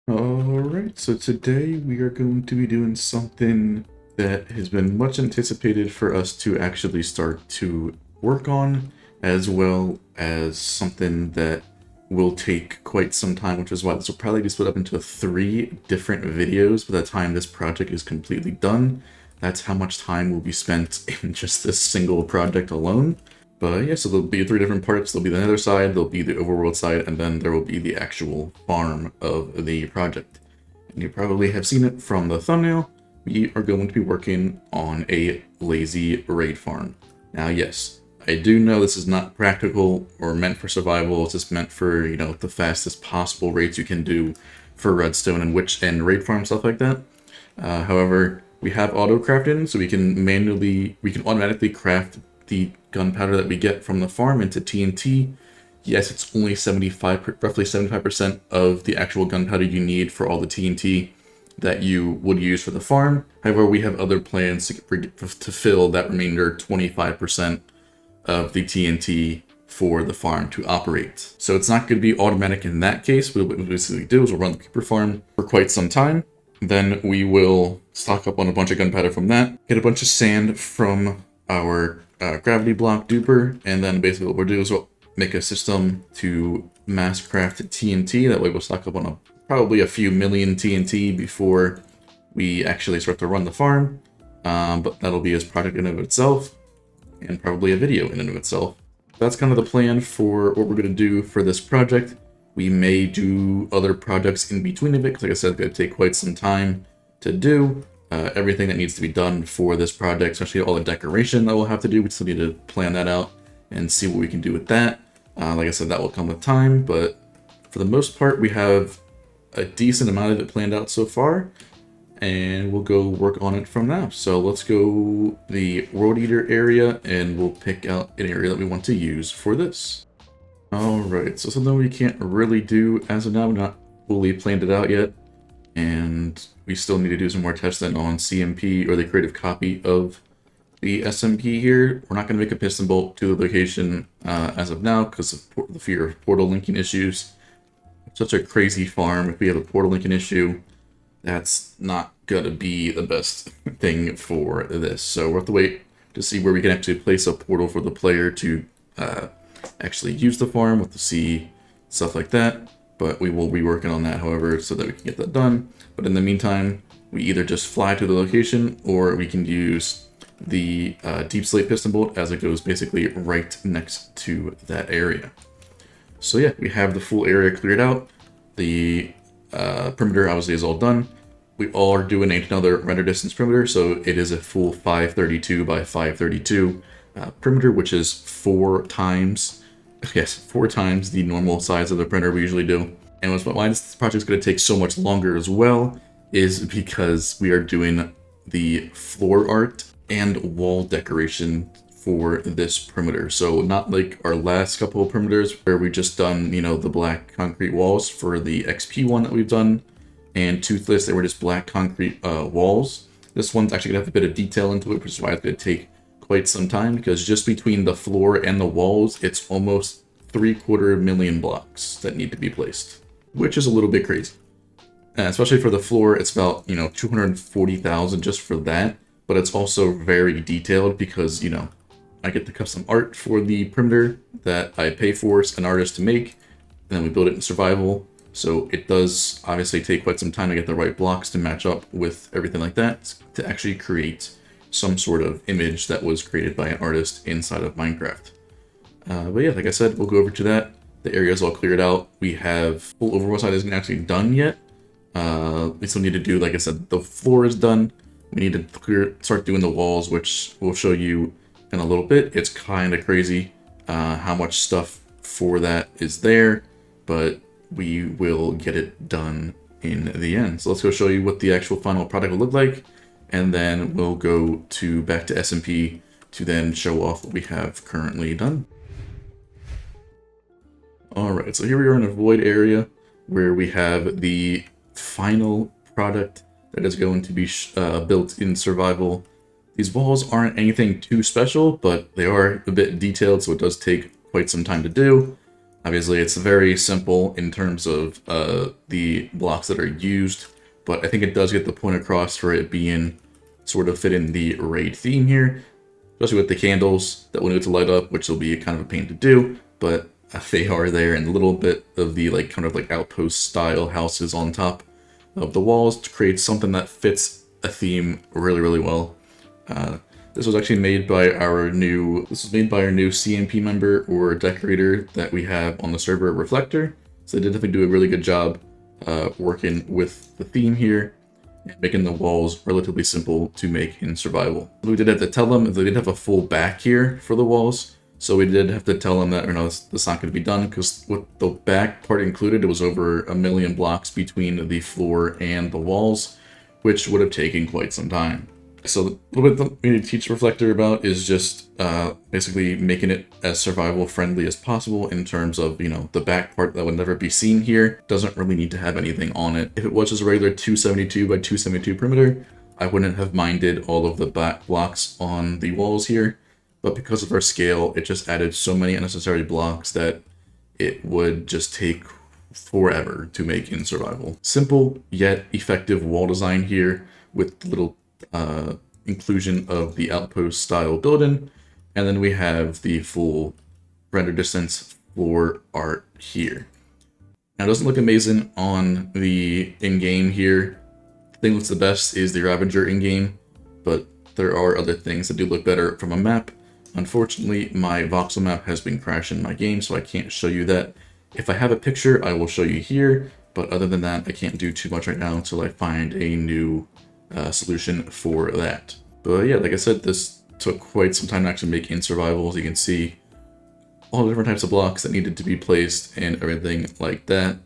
Alright, so today we are going to be doing something that has been much anticipated for us to actually start to work on, as well as something that will take quite some time, which is why this will probably be split up into 3 different videos by the time this project is completely done. That's how much time will be spent in just this single project alone. But yeah, so there'll be 3 different parts. There'll be the nether side, there'll be the overworld side, and then there will be the actual farm of the project. And you probably have seen it from the thumbnail. We are going to be working on a lazy raid farm. Now, yes, I do know this is not practical or meant for survival. It's just meant for, the fastest possible raids you can do for redstone and witch and raid farm, stuff like that. However, we have AutoCraft in, so we can automatically craft the gunpowder that we get from the farm into TNT. Yes, it's only roughly 75% of the actual gunpowder you need for all the TNT that you would use for the farm. However, we have other plans to fill that remainder 25% of the TNT for the farm to operate. So it's not going to be automatic in that case. What we'll basically do is we'll run the Creeper farm for quite some time. Then we will stock up on a bunch of gunpowder from that, get a bunch of sand from our gravity block duper, and then basically what we'll do is we'll make a system to mass craft TNT. That way we'll stock up on probably a few million TNT before we actually start to run the farm. But that'll be a project in and of itself, and probably a video in and of itself. That's kind of the plan for what we're going to do for this project. We may do other projects in between of it, because like I said, it's going to take quite some time to do. Everything that needs to be done for this project, especially all the decoration that we'll have to do, we still need to plan that out and see what we can do with that. Like I said, that will come with time, but for the most part, we have a decent amount of it planned out so far, and we'll go work on it from now. So let's go the World Eater area, and we'll pick out an area that we want to use for this. Alright, so something we can't really do as of now, we're not fully planned it out yet, and we still need to do some more testing on CMP, or the creative copy of the SMP here. We're not going to make a piston bolt to the location as of now because of the fear of portal linking issues. It's such a crazy farm. If we have a portal linking issue, that's not going to be the best thing for this. So we'll have to wait to see where we can actually place a portal for the player to actually use the farm. We'll have to see stuff like that. But we will be working on that, however, so that we can get that done. But in the meantime, we either just fly to the location, or we can use the deep slate piston bolt, as it goes basically right next to that area. So yeah, we have the full area cleared out. The perimeter obviously is all done. We all are doing another render distance perimeter, so it is a full 532 by 532 perimeter, which is 4 times the normal size of the printer we usually do. And why this project is going to take so much longer as well is because we are doing the floor art and wall decoration for this perimeter. So not like our last couple of perimeters where we just done, the black concrete walls for the XP one that we've done, and Toothless, they were just black concrete walls. This one's actually going to have a bit of detail into it, which is why it's going to take quite some time, because just between the floor and the walls, it's almost 750,000 blocks that need to be placed, which is a little bit crazy. Especially for the floor, it's about 240,000 just for that, but it's also very detailed because I get the custom art for the perimeter that I pay for an artist to make, and then we build it in survival. So it does obviously take quite some time to get the right blocks to match up with everything like that to actually create some sort of image that was created by an artist inside of Minecraft. But yeah, like I said, we'll go over to that. The area is all cleared out. We have full overworld side isn't actually done yet. We still need to do, like I said, the floor is done. We need to start doing the walls, which we'll show you in a little bit. It's kind of crazy how much stuff for that is there, but we will get it done in the end. So let's go show you what the actual final product will look like, and then we'll go back to SMP to then show off what we have currently done. Alright, so here we are in a void area where we have the final product that is going to be built in survival. These walls aren't anything too special, but they are a bit detailed, so it does take quite some time to do. Obviously, it's very simple in terms of the blocks that are used, but I think it does get the point across for it being sort of fit in the raid theme here, especially with the candles that will need to light up, which will be kind of a pain to do, but they are there, and a little bit of the like kind of like outpost style houses on top of the walls to create something that fits a theme really, really well. This was actually made by our new CMP member or decorator that we have on the server, Reflector. So they did definitely do a really good job working with the theme here and making the walls relatively simple to make in survival. We did have to tell them they did have a full back here for the walls. So we did have to tell them that, that's not going to be done, because with the back part included, it was over 1 million blocks between the floor and the walls, which would have taken quite some time. So a little bit that we need to teach Reflector about is just basically making it as survival friendly as possible in terms of, the back part that would never be seen here doesn't really need to have anything on it. If it was just a regular 272 by 272 perimeter, I wouldn't have minded all of the back blocks on the walls here. But because of our scale, it just added so many unnecessary blocks that it would just take forever to make in survival. Simple yet effective wall design here with little inclusion of the outpost style building, and then we have the full render distance floor art here. Now it doesn't look amazing on the in-game here. The thing that's the best is the Ravager in-game, but there are other things that do look better from a map. Unfortunately, my voxel map has been crashing my game, so I can't show you that. If I have a picture, I will show you here, but other than that, I can't do too much right now until I find a new solution for that. But yeah, like I said, this took quite some time to actually make in survival. As you can see, all the different types of blocks that needed to be placed and everything like that.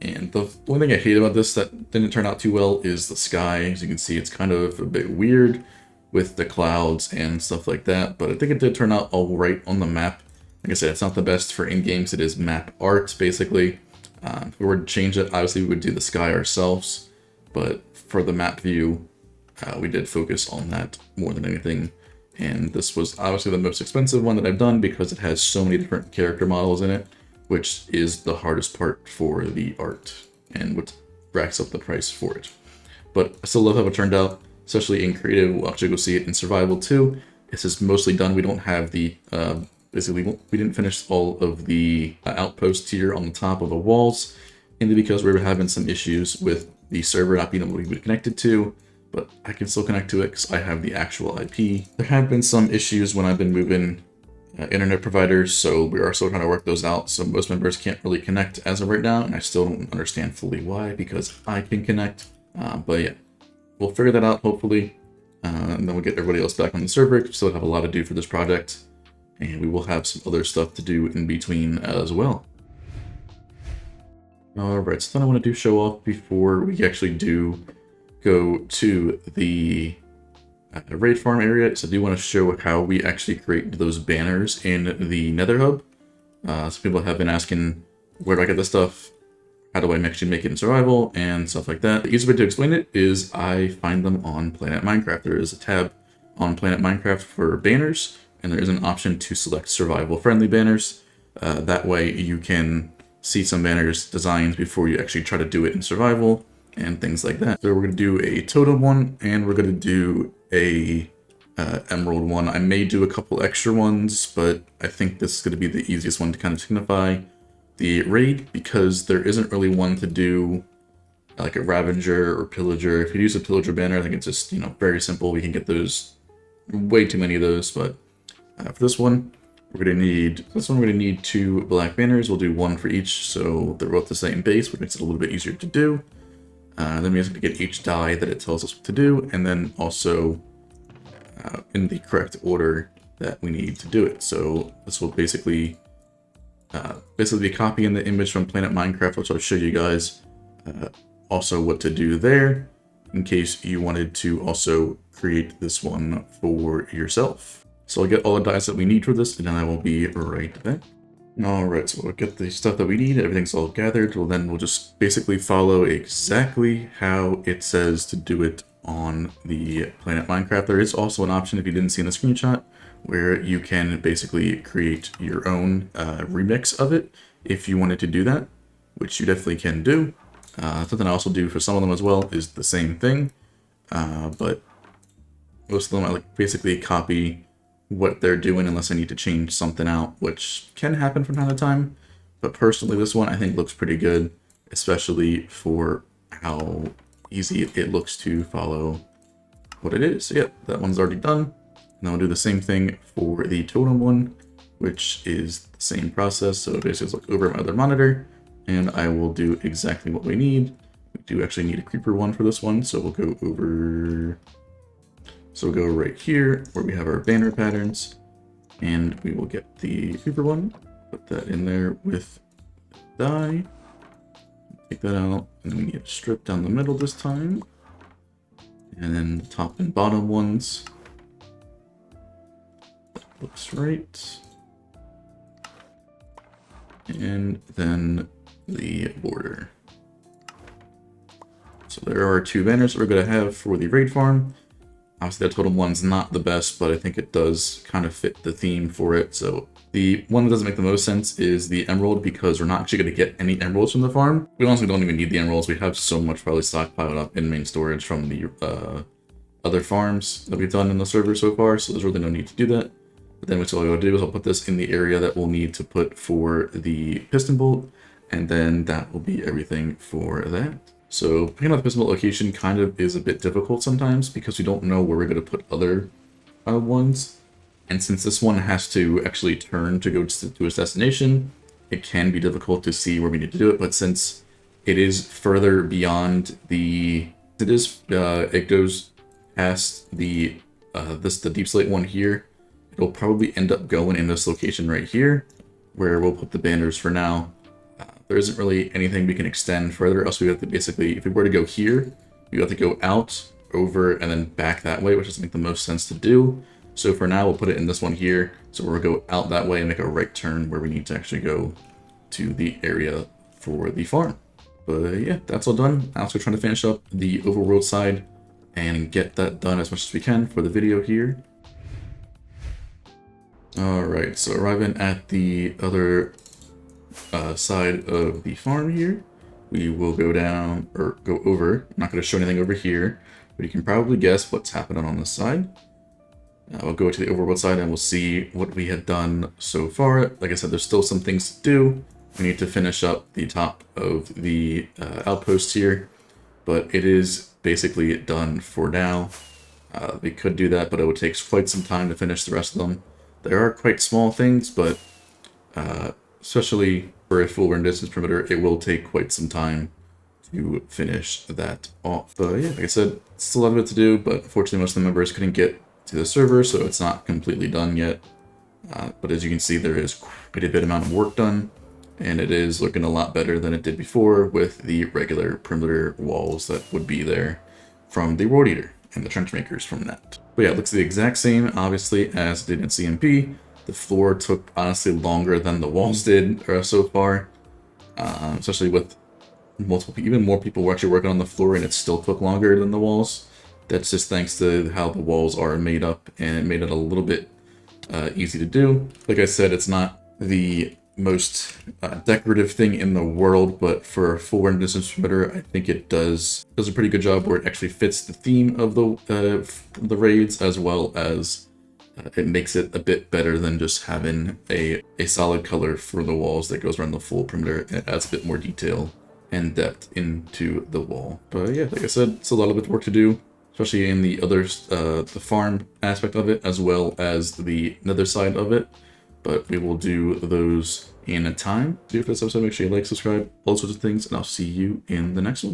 And the only thing I hate about this that didn't turn out too well is the sky. As you can see, it's kind of a bit weird with the clouds and stuff like that, but I think it did turn out all right on the map. Like I said, it's not the best for in-games. It is map art, basically. If we were to change it, obviously we would do the sky ourselves, but for the map view, we did focus on that more than anything. And this was obviously the most expensive one that I've done because it has so many different character models in it, which is the hardest part for the art and what racks up the price for it. But I still love how it turned out, especially in creative. We'll actually go see it in survival too. This is mostly done. We don't have the, basically we didn't finish all of the outposts here on the top of the walls, mainly because we were having some issues with the server not being able to be connected to, but I can still connect to it because I have the actual IP. There have been some issues when I've been moving internet providers, so we are still trying to work those out. So most members can't really connect as of right now, and I still don't understand fully why, because I can connect. But yeah, we'll figure that out hopefully, and then we'll get everybody else back on the server. We still have a lot to do for this project, and we will have some other stuff to do in between as well. Alright, so then I want to show off before we actually do go to the raid farm area. So I do want to show how we actually create those banners in the Nether Hub. Some people have been asking, where do I get this stuff? How do I actually make it in survival and stuff like that? The easiest way to explain it is I find them on Planet Minecraft. There is a tab on Planet Minecraft for banners, and there is an option to select survival friendly banners. That way you can see some banners designs before you actually try to do it in survival and things like that. So we're going to do a totem one, and we're going to do a emerald one. I may do a couple extra ones, but I think this is going to be the easiest one to kind of signify the raid, because there isn't really one to do like a Ravager or Pillager. If you use a Pillager banner, I think it's just, very simple. We can get those, way too many of those, but for this one, we're going to need 2 black banners. We'll do 1 for each, so they're both the same base, which makes it a little bit easier to do. Then we have to get each die that it tells us what to do, and then also in the correct order that we need to do it. So this will basically be copying the image from Planet Minecraft, which I'll show you guys also what to do there, in case you wanted to also create this one for yourself. So I'll get all the dies that we need for this, and then I will be right back. Alright, so we'll get the stuff that we need, everything's all gathered. Well, then we'll just basically follow exactly how it says to do it on the Planet Minecraft. There is also an option, if you didn't see in the screenshot, where you can basically create your own remix of it, if you wanted to do that, which you definitely can do. Something I also do for some of them as well is the same thing, but most of them I like basically copy what they're doing unless I need to change something out, which can happen from time to time. But personally, this one I think looks pretty good, especially for how easy it looks to follow what it is. So yeah, that one's already done. And then we'll do the same thing for the totem one, which is the same process. So basically it's like over my other monitor, and I will do exactly what we need. We do actually need a creeper one for this one, so we'll go over. So we'll go right here where we have our banner patterns, and we will get the creeper one, put that in there with dye, take that out, and then we need a strip down the middle this time, and then the top and bottom ones. That looks right. And then the border. So there are two banners that we're going to have for the raid farm. Obviously that totem one's not the best, but I think it does kind of fit the theme for it. So the one that doesn't make the most sense is the emerald, because we're not actually going to get any emeralds from the farm. We honestly don't even need the emeralds. We have so much probably stockpiled up in main storage from the other farms that we've done in the server so far, so there's really no need to do that. But then what I'll do is I'll put this in the area that we'll need to put for the piston bolt, and then that will be everything for that. So picking out the piston bolt location kind of is a bit difficult sometimes because we don't know where we're going to put other ones. And since this one has to actually turn to go to its destination, it can be difficult to see where we need to do it. But since it is further beyond it goes past the deep slate one here, it'll probably end up going in this location right here, where we'll put the banners for now. There isn't really anything we can extend further, else we have to basically, if we were to go here, we have to go out, over, and then back that way, which doesn't make the most sense to do. So for now, we'll put it in this one here, so we'll go out that way and make a right turn where we need to actually go to the area for the farm. But yeah, that's all done. Now we're trying to finish up the overworld side and get that done as much as we can for the video here. Alright, so arriving at the other side of the farm here, we will go down, or go over. I'm not going to show anything over here, but you can probably guess what's happening on this side. We'll go to the overworld side and we'll see what we have done so far. Like I said, there's still some things to do. We need to finish up the top of the outpost here, but it is basically done for now. We could do that, but it would take quite some time to finish the rest of them. There are quite small things, but especially for a full run distance perimeter, it will take quite some time to finish that off. But yeah, like I said, still a lot of it to do, but unfortunately most of the members couldn't get to the server, so it's not completely done yet. But as you can see, there is quite a bit amount of work done, and it is looking a lot better than it did before with the regular perimeter walls that would be there from the Road Eater and the trench makers from that. But yeah, it looks the exact same, obviously, as it did in CMP. The floor took, honestly, longer than the walls did so far, especially with even more people were actually working on the floor, and it still took longer than the walls. That's just thanks to how the walls are made up, and it made it a little bit easy to do. Like I said, it's not the most decorative thing in the world, but for a full run distance perimeter, I think it does a pretty good job where it actually fits the theme of the raids, as well as it makes it a bit better than just having a solid color for the walls that goes around the full perimeter. It adds a bit more detail and depth into the wall. But yeah, like I said, it's a lot of work to do, especially in the other the farm aspect of it, as well as the nether side of it. But we will do those in a time. For this episode, make sure you like, subscribe, all sorts of things, and I'll see you in the next one.